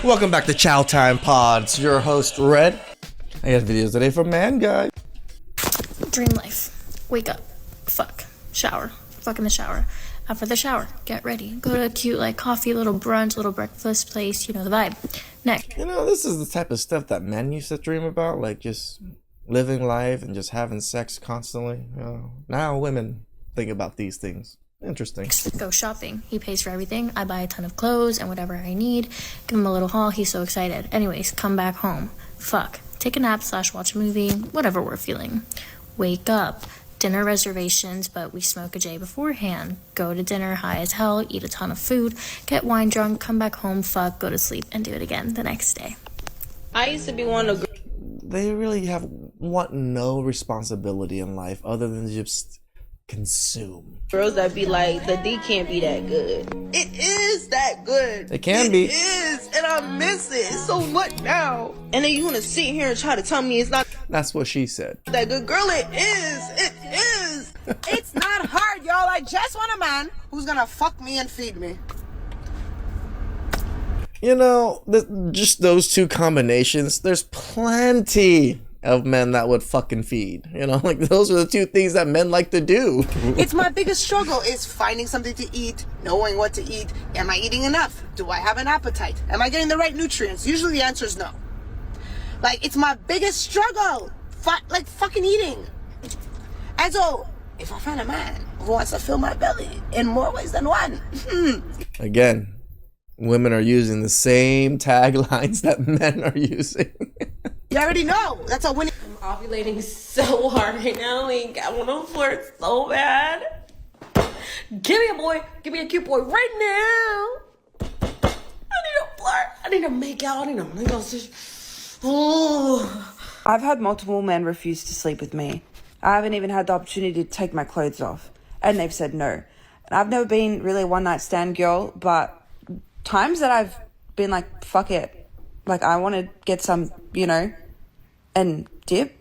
Welcome back to Chow Time Pods. Your host, Red. I got videos today from manguide. Dream life. Wake up. Fuck. Shower. Fuck in the shower. After the shower, get ready. Go to a cute, coffee, little brunch, little breakfast place. You know the vibe. Next. You know, this is the type of stuff that men used to dream about. Like, just living life and just having sex constantly. You know, now women think about these things. Interesting. Go shopping. He pays for everything. I buy a ton of clothes and whatever I need. Give him a little haul. He's so excited. Anyways, come back home. Fuck. Take a nap / watch a movie. Whatever we're feeling. Wake up. Dinner reservations, but we smoke a J beforehand. Go to dinner high as hell. Eat a ton of food. Get wine drunk. Come back home. Fuck. Go to sleep. And do it again the next day. I used to be one of the... They really want no responsibility in life other than just consume. girls that be like, the D can't be that good. It is that good. It can be. It is, and I miss it. So what now? And then you want to sit here and try to tell me it's not... That's what she said. That good girl, it is. It is. It's not hard, y'all. I just want a man who's gonna fuck me and feed me. You know, just those two combinations, there's plenty of men that would fucking feed. You know, like those are the two things that men like to do. It's my biggest struggle is finding something to eat, knowing what to eat. Am I eating enough? Do I have an appetite? Am I getting the right nutrients? Usually the answer is no. It's my biggest struggle. Fucking eating. And so, if I find a man who wants to fill my belly in more ways than one. Again, women are using the same taglines that men are using. You already know. That's a winning. I'm ovulating so hard right now. I want to flirt so bad. Give me a boy. Give me a cute boy right now. I need a flirt. I need to make out. I need to make out. Oh. I've had multiple men refuse to sleep with me. I haven't even had the opportunity to take my clothes off. And they've said no. And I've never been really a one-night stand girl, but times that I've been like, fuck it. I want to get some, and dip.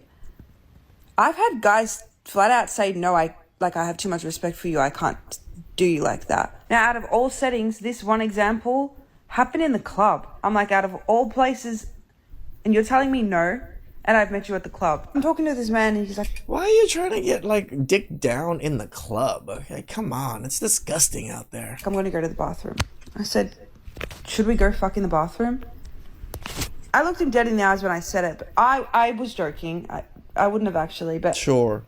I've had guys flat out say, no, I have too much respect for you. I can't do you like that. Now, out of all settings, this one example happened in the club. I'm like, out of all places, and you're telling me no, and I've met you at the club. I'm talking to this man, and he's like, why are you trying to get, dick down in the club? Okay, come on, it's disgusting out there. I'm going to go to the bathroom. I said, should we go fuck in the bathroom? I looked him dead in the eyes when I said it, but I was joking. I wouldn't have actually, but... Sure.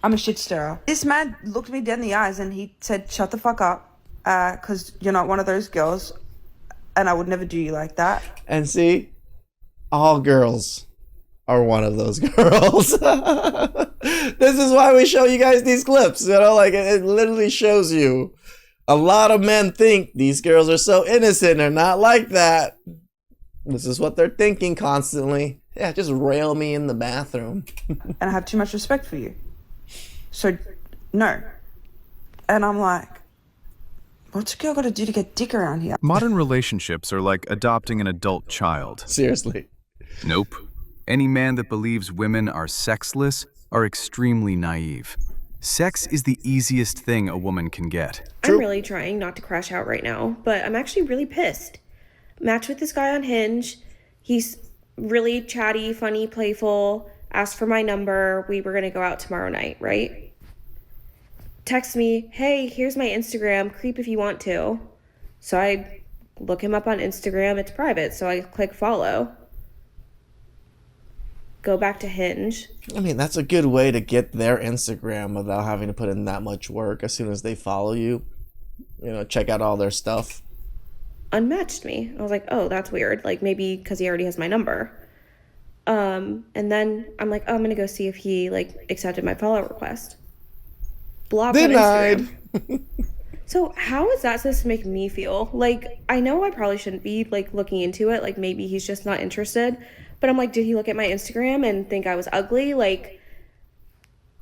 I'm a shit stirrer. This man looked me dead in the eyes and he said, shut the fuck up, because you're not one of those girls, and I would never do you like that. And see, all girls are one of those girls. This is why we show you guys these clips, it literally shows you. A lot of men think these girls are so innocent. They're not like that. This is what they're thinking constantly. Yeah, just rail me in the bathroom. And I have too much respect for you. So, no. And I'm like, what's a girl got to do to get dick around here? Modern relationships are like adopting an adult child. Seriously. Nope. Any man that believes women are sexless are extremely naive. Sex is the easiest thing a woman can get. I'm really trying not to crash out right now, but I'm actually really pissed. Matched with this guy on Hinge. He's really chatty, funny, playful. Asked for my number. We were going to go out tomorrow night, right? Text me, hey, here's my Instagram. Creep if you want to. So I look him up on Instagram. It's private, so I click follow. Go back to Hinge. I mean, that's a good way to get their Instagram without having to put in that much work. As soon as they follow you, check out all their stuff. Unmatched me. I was like, oh, that's weird. Maybe because he already has my number. And then I'm like, oh, I'm going to go see if he, accepted my follow request. Blocked on Instagram. So how is that supposed to make me feel? I know I probably shouldn't be, looking into it. Maybe he's just not interested. But I'm like, did he look at my Instagram and think I was ugly?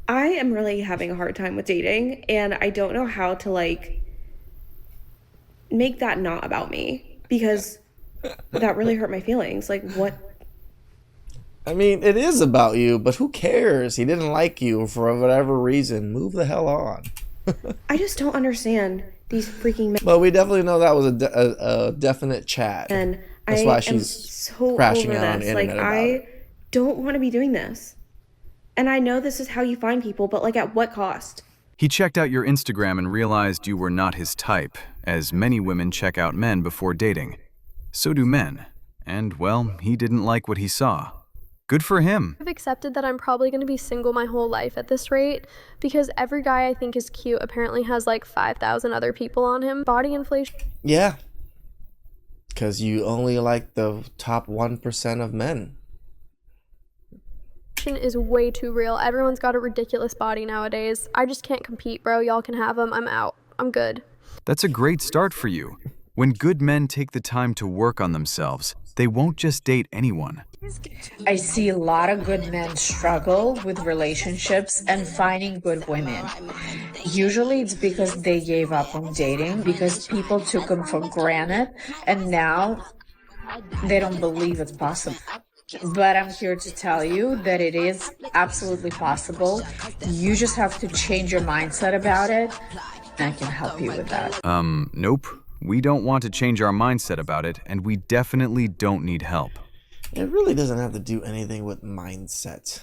I am really having a hard time with dating. And I don't know how to, make that not about me. Because that really hurt my feelings. What? I mean, it is about you, but who cares? He didn't like you for whatever reason. Move the hell on. I just don't understand these freaking men. But we definitely know that was a definite chat. And That's why she's so crashing over out on the this. Like, internet about I it. don't want to be doing this. And I know this is how you find people, but like, at what cost? He checked out your Instagram and realized you were not his type, as many women check out men before dating. So do men. And, well, he didn't like what he saw. Good for him. I've accepted that I'm probably going to be single my whole life at this rate, because every guy I think is cute apparently has like 5,000 other people on him. Body inflation. Yeah. Because you only like the top 1% of men. Is way too real. Everyone's got a ridiculous body nowadays. I just can't compete, bro. Y'all can have them. I'm out. I'm good. That's a great start for you. When good men take the time to work on themselves, they won't just date anyone. I see a lot of good men struggle with relationships and finding good women. Usually it's because they gave up on dating, because people took them for granted, and now they don't believe it's possible. But I'm here to tell you that it is absolutely possible. You just have to change your mindset about it, and I can help you with that. Nope. We don't want to change our mindset about it, and we definitely don't need help. It really doesn't have to do anything with mindset.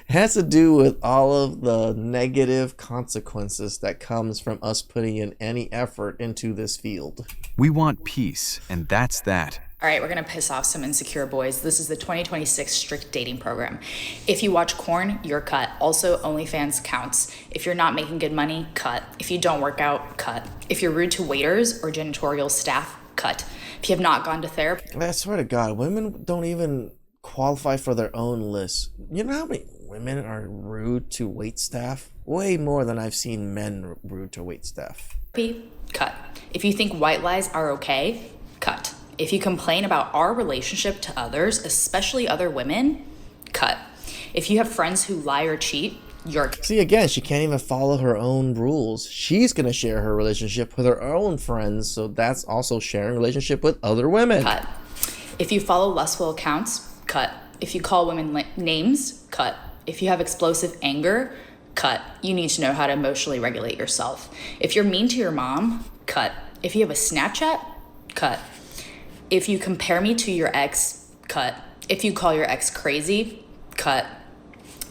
It has to do with all of the negative consequences that comes from us putting in any effort into this field. We want peace, and that's that. All right, we're gonna piss off some insecure boys. This is the 2026 strict dating program. If you watch porn, you're cut. Also, OnlyFans counts. If you're not making good money, cut. If you don't work out, cut. If you're rude to waiters or janitorial staff, cut. If you have not gone to therapy. I swear to God, women don't even qualify for their own list. You know how many women are rude to wait staff? Way more than I've seen men rude to wait staff. Cut. If you think white lies are okay, cut. If you complain about our relationship to others, especially other women, cut. If you have friends who lie or cheat, you're... See, again, she can't even follow her own rules. She's going to share her relationship with her own friends, so that's also sharing relationship with other women. Cut. If you follow lustful accounts, cut. If you call women names, cut. If you have explosive anger, cut. You need to know how to emotionally regulate yourself. If you're mean to your mom, cut. If you have a Snapchat, cut. If you compare me to your ex, cut. If you call your ex crazy, cut.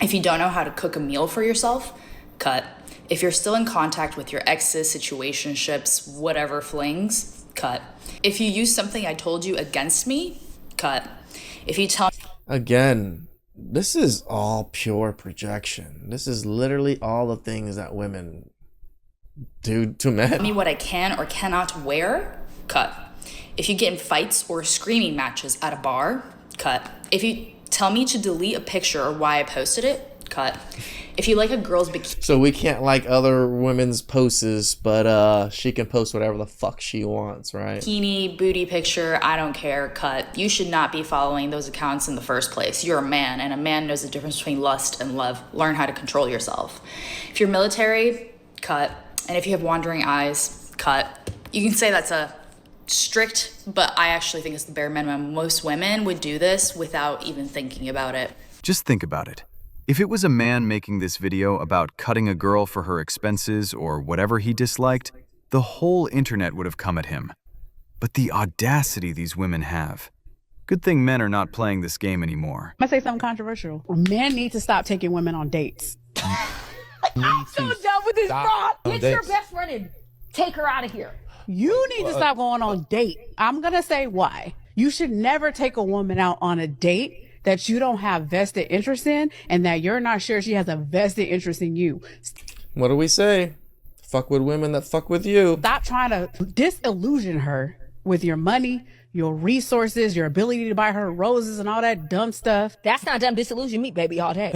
If you don't know how to cook a meal for yourself, cut. If you're still in contact with your exes, situationships, whatever flings, cut. If you use something I told you against me, cut. If you tell... Again, this is all pure projection. This is literally all the things that women do to men. Tell me what I can or cannot wear, cut. If you get in fights or screaming matches at a bar, cut. If you tell me to delete a picture or why I posted it, cut. If you like a girl's bikini... So we can't like other women's posts, but she can post whatever the fuck she wants, right? Bikini, booty picture, I don't care, cut. You should not be following those accounts in the first place. You're a man, and a man knows the difference between lust and love. Learn how to control yourself. If you're military, cut. And if you have wandering eyes, cut. You can say that's a strict, but I actually think it's the bare minimum. Most women would do this without even thinking about it. Just think about it. If it was a man making this video about cutting a girl for her expenses or whatever he disliked, the whole internet would have come at him. But the audacity these women have. Good thing men are not playing this game anymore. I'm gonna say something controversial. Men need to stop taking women on dates. I'm so done with this fraud. Get your best friend and take her out of here. You need to stop going on date. I'm going to say why. You should never take a woman out on a date that you don't have vested interest in and that you're not sure she has a vested interest in you. What do we say? Fuck with women that fuck with you. Stop trying to disillusion her with your money, your resources, your ability to buy her roses and all that dumb stuff. That's not dumb. Disillusion me, baby, all day.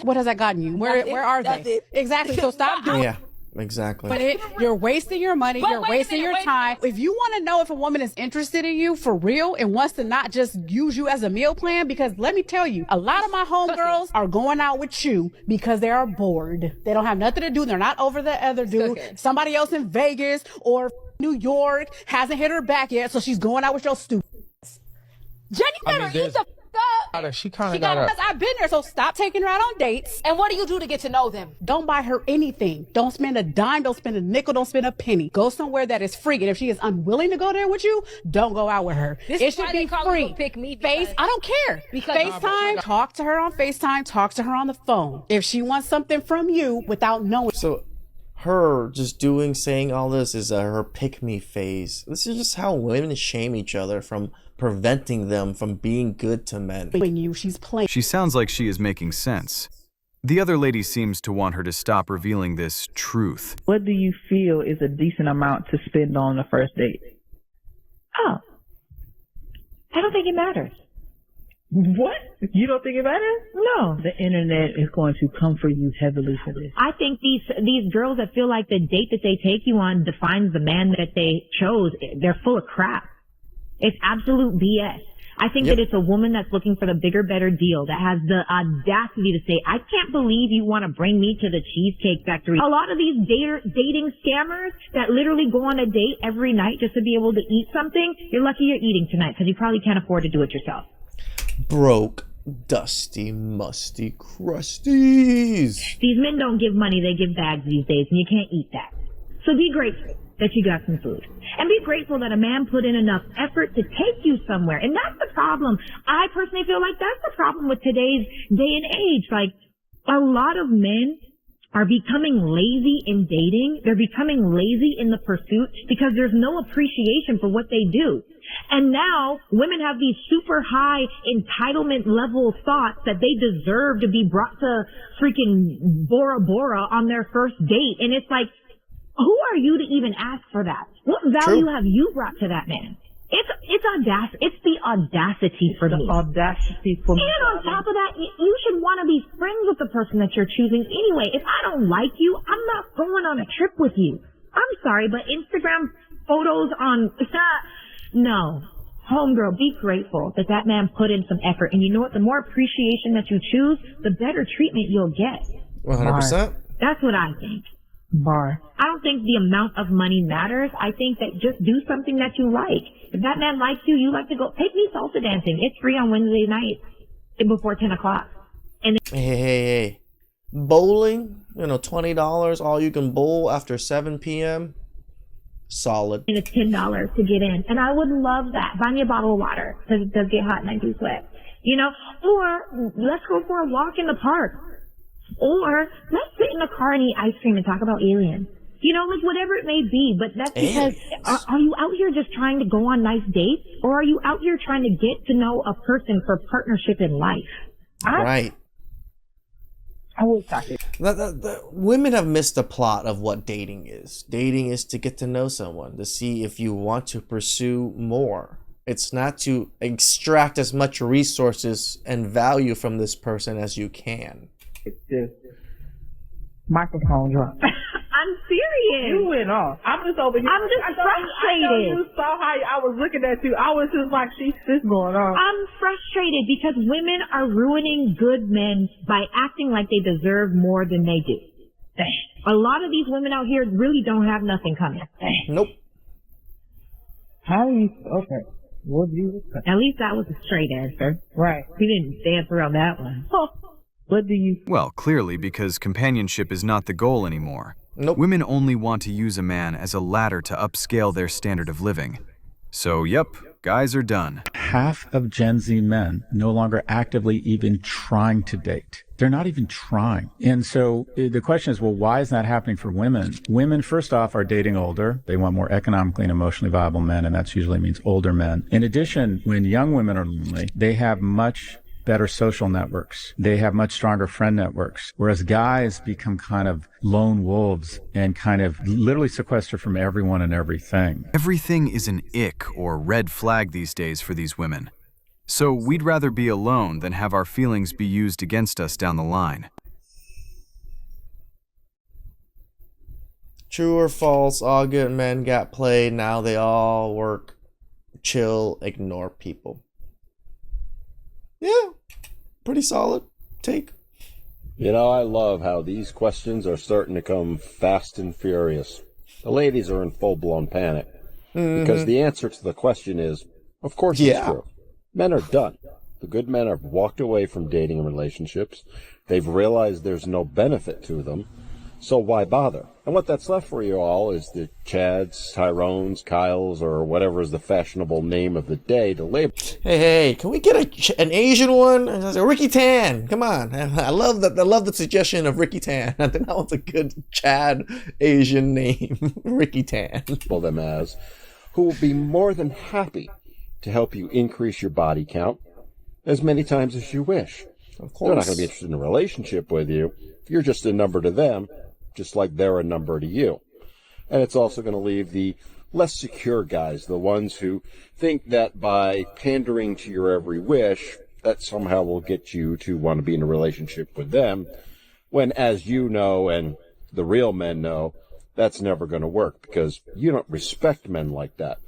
What has that gotten you? Where are they? Exactly. So stop doing Yeah. Exactly. But you're wasting your money. You're wasting your time. If you want to know if a woman is interested in you for real and wants to not just use you as a meal plan, because let me tell you, a lot of my homegirls are going out with you because they are bored. They don't have nothing to do. They're not over the other dude. Somebody else in Vegas or New York hasn't hit her back yet, so she's going out with your stupid. Jenny better eat the up. She kind of got up. I've been there, so stop taking her out on dates. And what do you do to get to know them? Don't buy her anything. Don't spend a dime. Don't spend a nickel. Don't spend a penny. Go somewhere that is free. And if she is unwilling to go there with you, don't go out with her. It should be free. Pick me. I don't care. Because FaceTime. Talk to her on FaceTime. Talk to her on the phone. If she wants something from you without knowing. So her just saying all this is her pick me phase. This is just how women shame each other from preventing them from being good to men. She's playing. She sounds like she is making sense. The other lady seems to want her to stop revealing this truth. What do you feel is a decent amount to spend on the first date? Oh, I don't think it matters. What? You don't think it matters? No. The internet is going to come for you heavily for this. I think these girls that feel like the date that they take you on defines the man that they chose, they're full of crap. It's absolute BS. I think that it's a woman that's looking for the bigger, better deal, that has the audacity to say, I can't believe you want to bring me to the Cheesecake Factory. A lot of these dating scammers that literally go on a date every night just to be able to eat something, you're lucky you're eating tonight because you probably can't afford to do it yourself. Broke, dusty, musty crusties. These men don't give money, they give bags these days, and you can't eat that. So be grateful that you got some food. And be grateful that a man put in enough effort to take you somewhere. And that's the problem. I personally feel like that's the problem with today's day and age. Like, a lot of men are becoming lazy in dating. They're becoming lazy in the pursuit because there's no appreciation for what they do. And now women have these super high entitlement level thoughts that they deserve to be brought to freaking Bora Bora on their first date. And it's like, who are you to even ask for that? What value have you brought to that man? It's audacity. It's the audacity for me. Audacity for me. And on top of that, you should want to be friends with the person that you're choosing anyway. If I don't like you, I'm not going on a trip with you. I'm sorry, but Instagram photos on... No. Homegirl, be grateful that that man put in some effort. And you know what? The more appreciation that you choose, the better treatment you'll get. 100%. That's what I think. Bar. I don't think the amount of money matters. I think that just do something that you like. If that man likes you, you like to go, take me salsa dancing. It's free on Wednesday night before 10 o'clock. And Hey. Bowling, $20, all you can bowl after 7 p.m. Solid. And it's $10 to get in. And I would love that. Buy me a bottle of water because it does get hot and I do sweat. Or let's go for a walk in the park. Or let's sit in the car and eat ice cream and talk about aliens. Like whatever it may be. But that's because, are you out here just trying to go on nice dates? Or are you out here trying to get to know a person for partnership in life? Right. I was talking. Women have missed the plot of what dating is. Dating is to get to know someone, to see if you want to pursue more. It's not to extract as much resources and value from this person as you can. It's just microphone drop. I'm serious. You went off. I'm just over here. I'm just frustrated. I know you saw how I was looking at you. I was just like, she's just going on. I'm frustrated because women are ruining good men by acting like they deserve more than they do. A lot of these women out here really don't have nothing coming. Nope. How do you... Okay. What do you... At least that was a straight answer. Right. We didn't dance around that one. What do you... Well, clearly because companionship is not the goal anymore. Nope. Women only want to use a man as a ladder to upscale their standard of living. So, yep, guys are done. Half of Gen Z men no longer actively even trying to date. They're not even trying. And so the question is, well, why is that happening for women? Women, first off, are dating older. They want more economically and emotionally viable men, and that usually means older men. In addition, when young women are lonely, they have much better social networks. They have much stronger friend networks, whereas guys become kind of lone wolves and kind of literally sequester from everyone and everything. Everything is an ick or red flag these days for these women. So we'd rather be alone than have our feelings be used against us down the line. True or false, all good men got played, now they all work, chill, ignore people. Yeah, pretty solid take. I love how these questions are starting to come fast and furious. The ladies are in full-blown panic. Because the answer to the question is, of course it's true. Men are done. The good men have walked away from dating and relationships. They've realized there's no benefit to them. So why bother? And what that's left for you all is the Chads, Tyrones, Kyles, or whatever is the fashionable name of the day to label. Hey, can we get an Asian one? Ricky Tan, come on. I love that. I love the suggestion of Ricky Tan. I think that one's a good Chad Asian name, Ricky Tan. Them as, who will be more than happy to help you increase your body count as many times as you wish. Of course. They're not going to be interested in a relationship with you. You're just a number to them, just like they're a number to you. And it's also going to leave the less secure guys, the ones who think that by pandering to your every wish, that somehow will get you to want to be in a relationship with them, when, as you know and the real men know, that's never going to work, because you don't respect men like that.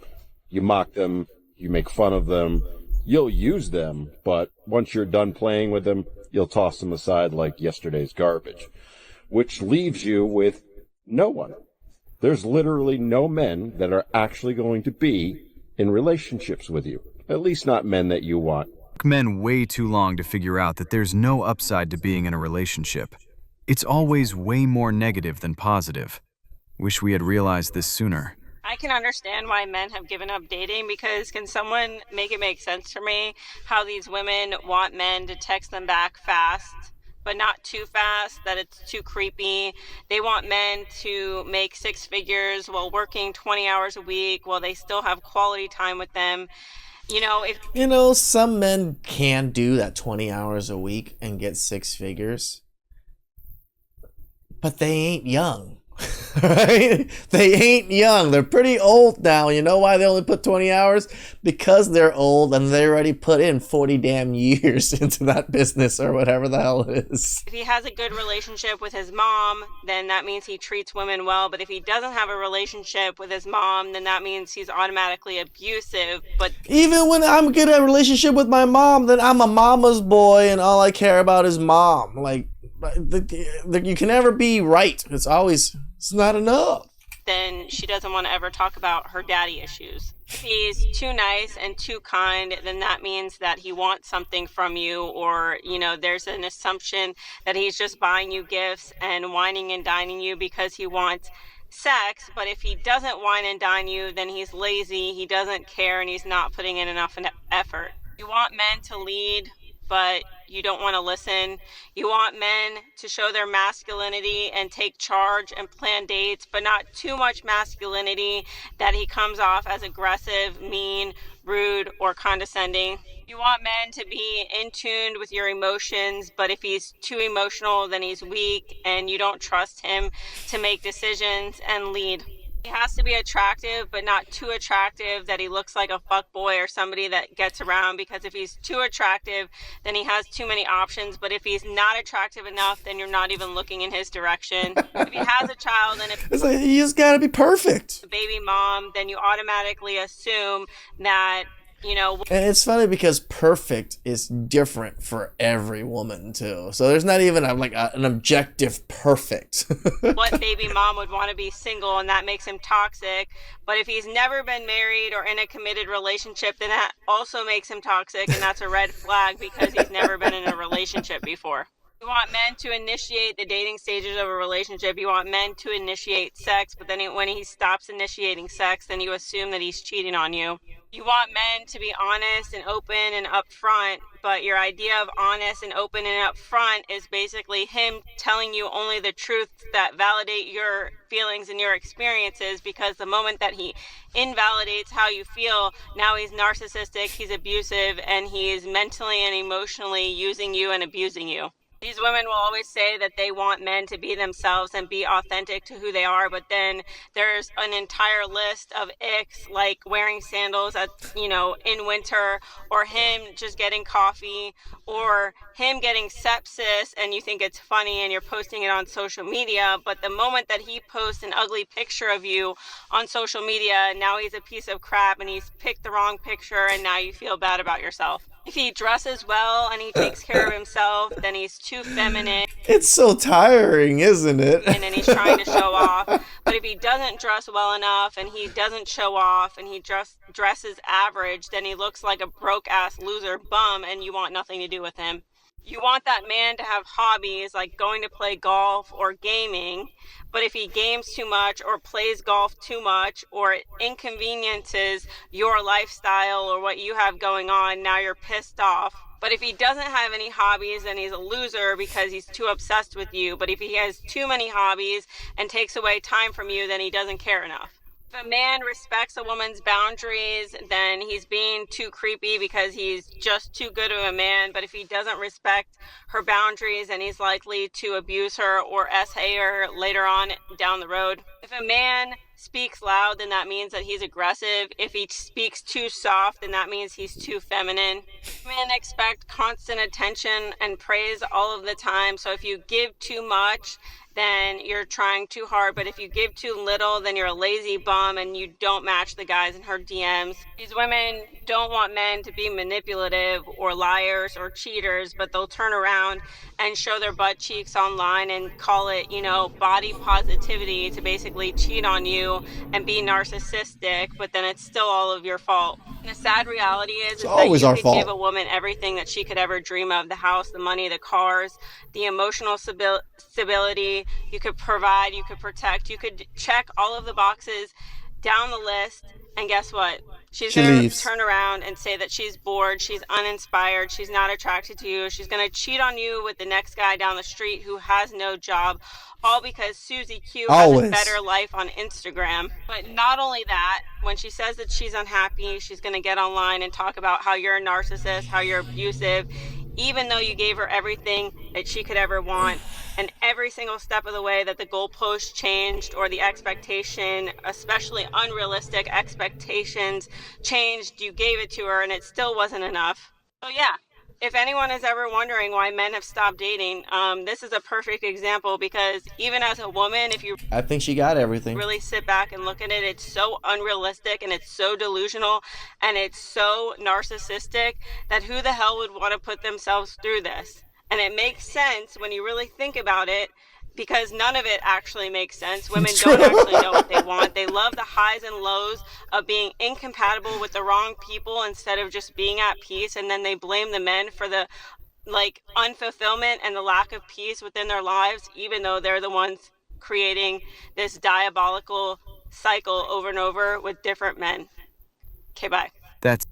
You mock them, you make fun of them, you'll use them, but once you're done playing with them, you'll toss them aside like yesterday's garbage, which leaves you with no one. There's literally no men that are actually going to be in relationships with you, at least not men that you want. It took men way too long to figure out that there's no upside to being in a relationship. It's always way more negative than positive. Wish we had realized this sooner. I can understand why men have given up dating, because can someone make it make sense for me how these women want men to text them back fast, but not too fast, that it's too creepy. They want men to make 6 figures while working 20 hours a week while they still have quality time with them. Some men can do that 20 hours a week and get 6 figures, but they ain't young. Right? They ain't young. They're pretty old now. You know why they only put 20 hours? Because they're old and they already put in 40 damn years into that business or whatever the hell it is. If he has a good relationship with his mom, then that means he treats women well. But if he doesn't have a relationship with his mom, then that means he's automatically abusive. But even when I'm good at a relationship with my mom, then I'm a mama's boy and all I care about is mom. Like, you can never be right. It's not enough. Then she doesn't want to ever talk about her daddy issues. If he's too nice and too kind, then that means that he wants something from you, or, there's an assumption that he's just buying you gifts and whining and dining you because he wants sex. But if he doesn't wine and dine you, then he's lazy, he doesn't care, and he's not putting in enough effort. You want men to lead, but you don't want to listen. You want men to show their masculinity and take charge and plan dates, but not too much masculinity that he comes off as aggressive, mean, rude, or condescending. You want men to be in tune with your emotions, but if he's too emotional, then he's weak and you don't trust him to make decisions and lead. He has to be attractive, but not too attractive that he looks like a fuckboy or somebody that gets around, because if he's too attractive, then he has too many options. But if he's not attractive enough, then you're not even looking in his direction. If he has a child, and if it's like, you just gotta be perfect. A baby mom, then you automatically assume that, And it's funny because perfect is different for every woman too. So there's not even an objective perfect. What baby mom would want to be single, and that makes him toxic. But if he's never been married or in a committed relationship, then that also makes him toxic, and that's a red flag because he's never been in a relationship before. You want men to initiate the dating stages of a relationship. You want men to initiate sex, but then when he stops initiating sex, then you assume that he's cheating on you. You want men to be honest and open and upfront, but your idea of honest and open and upfront is basically him telling you only the truth that validate your feelings and your experiences, because the moment that he invalidates how you feel, now he's narcissistic, he's abusive, and he is mentally and emotionally using you and abusing you. These women will always say that they want men to be themselves and be authentic to who they are, but then there's an entire list of icks, like wearing sandals in winter, or him just getting coffee, or him getting sepsis, and you think it's funny and you're posting it on social media, but the moment that he posts an ugly picture of you on social media, now he's a piece of crap and he's picked the wrong picture, and now you feel bad about yourself. If he dresses well and he takes care of himself, then he's too feminine. It's so tiring, isn't it? And then he's trying to show off. But if he doesn't dress well enough and he doesn't show off and he dresses average, then he looks like a broke-ass loser bum and you want nothing to do with him. You want that man to have hobbies like going to play golf or gaming, but if he games too much or plays golf too much or it inconveniences your lifestyle or what you have going on, now you're pissed off. But if he doesn't have any hobbies, then he's a loser because he's too obsessed with you. But if he has too many hobbies and takes away time from you, then he doesn't care enough. If a man respects a woman's boundaries, then he's being too creepy because he's just too good of a man. But if he doesn't respect her boundaries, then he's likely to abuse her or SA her later on down the road. If a man speaks loud, then that means that he's aggressive. If he speaks too soft, then that means he's too feminine. Men expect constant attention and praise all of the time. So if you give too much, then you're trying too hard. But if you give too little, then you're a lazy bum and you don't match the guys in her DMs. These women don't want men to be manipulative or liars or cheaters, but they'll turn around and show their butt cheeks online and call it, body positivity to basically cheat on you and be narcissistic, but then it's still all of your fault. And the sad reality is that you could give a woman everything that she could ever dream of: the house, the money, the cars, the emotional stability. You could provide, you could protect, you could check all of the boxes down the list, and guess what? She's going to turn around and say that she's bored, she's uninspired, she's not attracted to you. She's going to cheat on you with the next guy down the street who has no job, all because Susie Q has a better life on Instagram. But not only that, when she says that she's unhappy, she's going to get online and talk about how you're a narcissist, how you're abusive, even though you gave her everything that she could ever want. And every single step of the way that the goalpost changed or the expectation, especially unrealistic expectations, changed, you gave it to her and it still wasn't enough. So yeah, if anyone is ever wondering why men have stopped dating, this is a perfect example, because even as a woman, if you I think she got everything. really sit back and look at it, it's so unrealistic and it's so delusional and it's so narcissistic that who the hell would want to put themselves through this? And it makes sense when you really think about it, because none of it actually makes sense. Women don't actually know what they want. They love the highs and lows of being incompatible with the wrong people instead of just being at peace, and then they blame the men for the unfulfillment and the lack of peace within their lives, even though they're the ones creating this diabolical cycle over and over with different men. Okay, bye. That's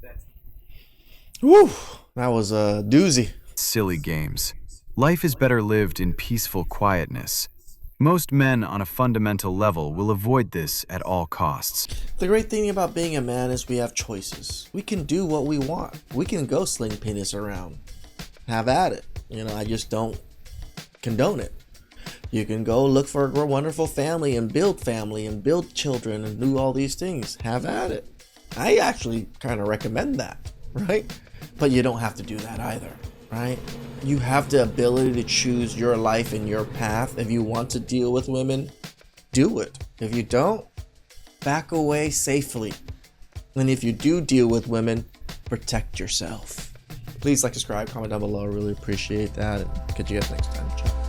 Woo, that was a doozy. Silly games. Life is better lived in peaceful quietness. Most men on a fundamental level will avoid this at all costs. The great thing about being a man is we have choices. We can do what we want. We can go sling penis around. Have at it. I just don't condone it. You can go look for a wonderful family and build children and do all these things. Have at it. I actually kind of recommend that, right? But you don't have to do that either. Right? You have the ability to choose your life and your path. If you want to deal with women, do it. If you don't, back away safely. And if you do deal with women, protect yourself. Please like, subscribe, comment down below. I really appreciate that. And catch you guys next time. Ciao.